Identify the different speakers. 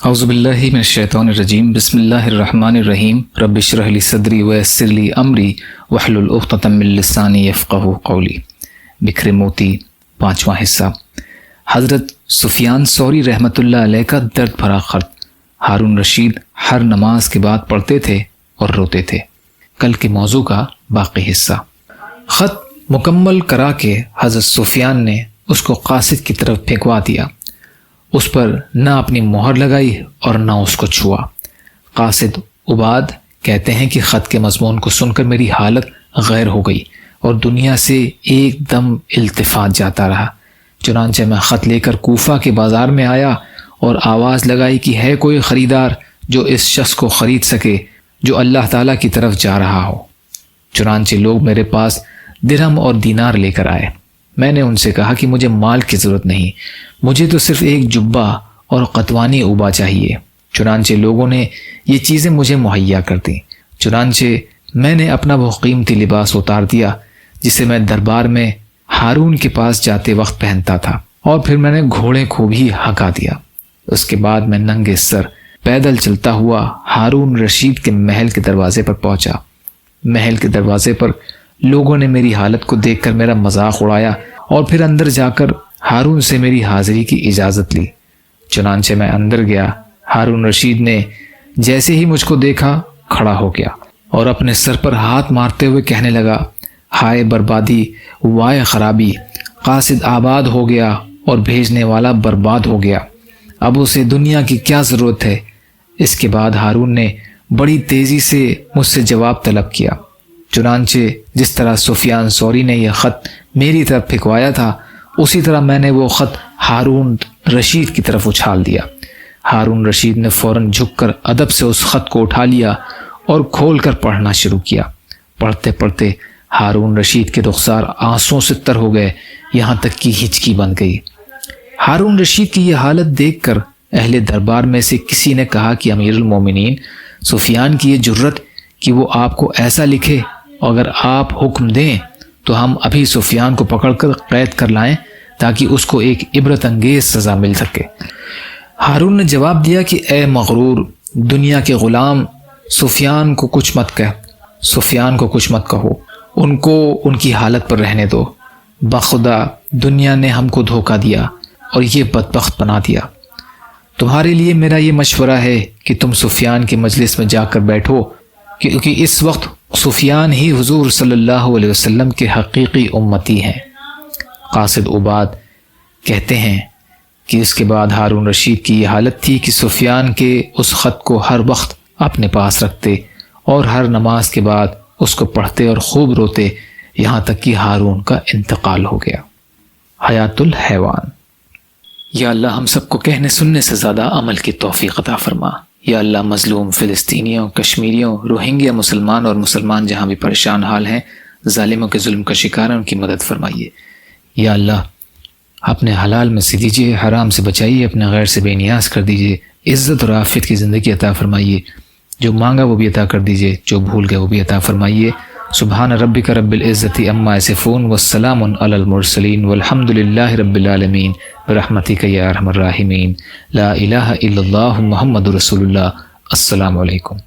Speaker 1: اعوذ باللہ من الشیطان الرجیم بسم اللہ الرحمن الرحیم رب اشرح لی صدری ویسر لی امری واحلل عقدۃ من لسانی یفقہوا قولی۔ بکھرے موتی، 5واں حصہ۔ حضرت سفیان ثوری رحمۃ اللہ علیہ کا درد بھرا خط ہارون رشید ہر نماز کے بعد پڑھتے تھے اور روتے تھے۔ کل کے موضوع کا باقی حصہ۔ خط مکمل کرا کے حضرت سفیان نے اس کو قاصد کی طرف پھینکوا دیا، اس پر نہ اپنی مہر لگائی اور نہ اس کو چھوا۔ قاصد عباد کہتے ہیں کہ خط کے مضمون کو سن کر میری حالت غیر ہو گئی اور دنیا سے ایک دم التفات جاتا رہا۔ چنانچہ میں خط لے کر کوفہ کے بازار میں آیا اور آواز لگائی کہ ہے کوئی خریدار جو اس شخص کو خرید سکے جو اللہ تعالیٰ کی طرف جا رہا ہو۔ چنانچہ لوگ میرے پاس درہم اور دینار لے کر آئے۔ میں نے ان سے کہا کہ مجھے مال کی ضرورت نہیں، مجھے تو صرف ایک جبہ اور قطوانی اوبا چاہیے۔ چنانچہ لوگوں نے یہ چیزیں مجھے مہیا کر دیں۔ چنانچہ میں نے اپنا وہ قیمتی لباس اتار دیا جسے میں دربار میں ہارون کے پاس جاتے وقت پہنتا تھا، اور پھر میں نے گھوڑے کو بھی ہکا دیا۔ اس کے بعد میں ننگے سر پیدل چلتا ہوا ہارون رشید کے محل کے دروازے پر پہنچا۔ محل کے دروازے پر لوگوں نے میری حالت کو دیکھ کر میرا مذاق اڑایا اور پھر اندر جا کر ہارون سے میری حاضری کی اجازت لی۔ چنانچہ میں اندر گیا۔ ہارون رشید نے جیسے ہی مجھ کو دیکھا کھڑا ہو گیا اور اپنے سر پر ہاتھ مارتے ہوئے کہنے لگا، ہائے بربادی، وائے خرابی، قاصد آباد ہو گیا اور بھیجنے والا برباد ہو گیا، اب اسے دنیا کی کیا ضرورت ہے۔ اس کے بعد ہارون نے بڑی تیزی سے مجھ سے جواب طلب کیا۔ چنانچہ جس طرح سفیان ثوری نے یہ خط میری طرف پھینکوایا تھا، اسی طرح میں نے وہ خط ہارون رشید کی طرف اچھال دیا۔ ہارون رشید نے فوراً جھک کر ادب سے اس خط کو اٹھا لیا اور کھول کر پڑھنا شروع کیا۔ پڑھتے پڑھتے ہارون رشید کے رخسار آنسوؤں سے تر ہو گئے، یہاں تک کہ ہچکی بن گئی۔ ہارون رشید کی یہ حالت دیکھ کر اہل دربار میں سے کسی نے کہا کہ امیر المومنین، سفیان کی یہ جرت کہ وہ آپ کو ایسا لکھے، اگر آپ حکم دیں تو ہم ابھی سفیان کو پکڑ کر قید کر لائیں تاکہ اس کو ایک عبرت انگیز سزا مل سکے۔ ہارون نے جواب دیا کہ اے مغرور، دنیا کے غلام، سفیان کو کچھ مت کہو، ان کو ان کی حالت پر رہنے دو۔ بخدا دنیا نے ہم کو دھوکہ دیا اور یہ بدبخت بنا دیا۔ تمہارے لیے میرا یہ مشورہ ہے کہ تم سفیان کے مجلس میں جا کر بیٹھو، کیونکہ اس وقت سفیان ہی حضور صلی اللہ علیہ وسلم کے حقیقی امتی ہیں۔ قاصد عباد کہتے ہیں کہ اس کے بعد ہارون رشید کی یہ حالت تھی کہ سفیان کے اس خط کو ہر وقت اپنے پاس رکھتے اور ہر نماز کے بعد اس کو پڑھتے اور خوب روتے، یہاں تک کہ ہارون کا انتقال ہو گیا۔ حیات الحیوان۔ یا اللہ ہم سب کو کہنے سننے سے زیادہ عمل کی توفیق عطا فرما۔ یا اللہ مظلوم فلسطینیوں، کشمیریوں، روہنگیا مسلمان اور مسلمان جہاں بھی پریشان حال ہیں، ظالموں کے ظلم کا شکار ہیں، ان کی مدد فرمائیے۔ یا اللہ اپنے حلال میں سے دیجیے، حرام سے بچائیے، اپنے غیر سے بے نیاز کر دیجیے، عزت اور عافیت کی زندگی عطا فرمائیے، جو مانگا وہ بھی عطا کر دیجیے، جو بھول گئے وہ بھی عطا فرمائیے۔ سبحان ربک رب العزت عما یصفون والسلام علی المرسلین والحمد للہ رب العالمین برحمتک یا ارحم الراحمین۔ لا الہ الا اللہ محمد رسول اللہ۔ السلام علیکم۔